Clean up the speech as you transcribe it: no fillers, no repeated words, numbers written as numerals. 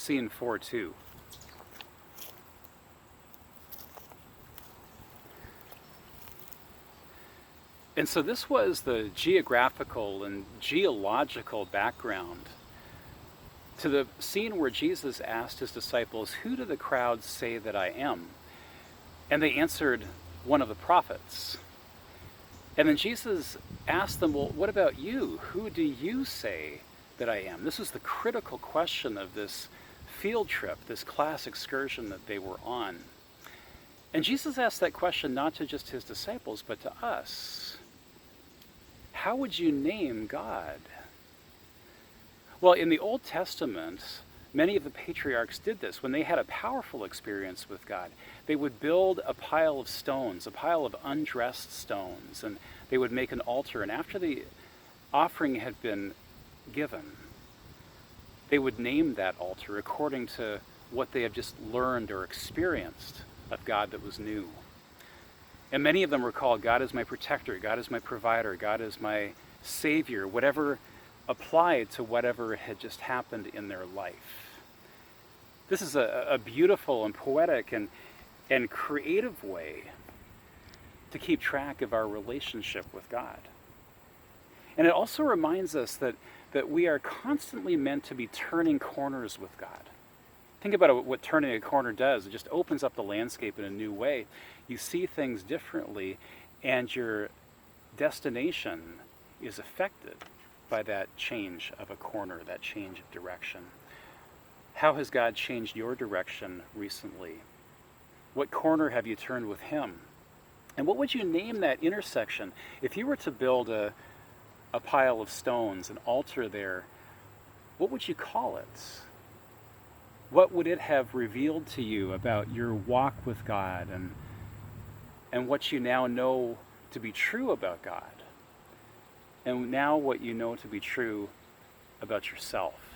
scene 4-2. And so this was the geographical and geological background to the scene where Jesus asked his disciples, "Who do the crowds say that I am?" And they answered, "One of the prophets." And then Jesus asked them, "Well, what about you? Who do you say that I am?" This was the critical question of this field trip, this class excursion that they were on. And Jesus asked that question not to just his disciples, but to us. How would you name God? Well, in the Old Testament, many of the patriarchs did this. When they had a powerful experience with God, they would build a pile of stones, a pile of undressed stones, and they would make an altar. And after the offering had been given, they would name that altar according to what they had just learned or experienced of God that was new. And many of them were called God is my protector, God is my provider, God is my savior, whatever applied to whatever had just happened in their life. This is a beautiful and poetic and creative way to keep track of our relationship with God. And it also reminds us that we are constantly meant to be turning corners with God. Think about what turning a corner does. It just opens up the landscape in a new way. You see things differently, and your destination is affected by that change of a corner, that change of direction. How has God changed your direction recently? What corner have you turned with him? And what would you name that intersection? If you were to build a pile of stones, an altar there, what would you call it? What would it have revealed to you about your walk with God and what you now know to be true about God? And now what you know to be true about yourself?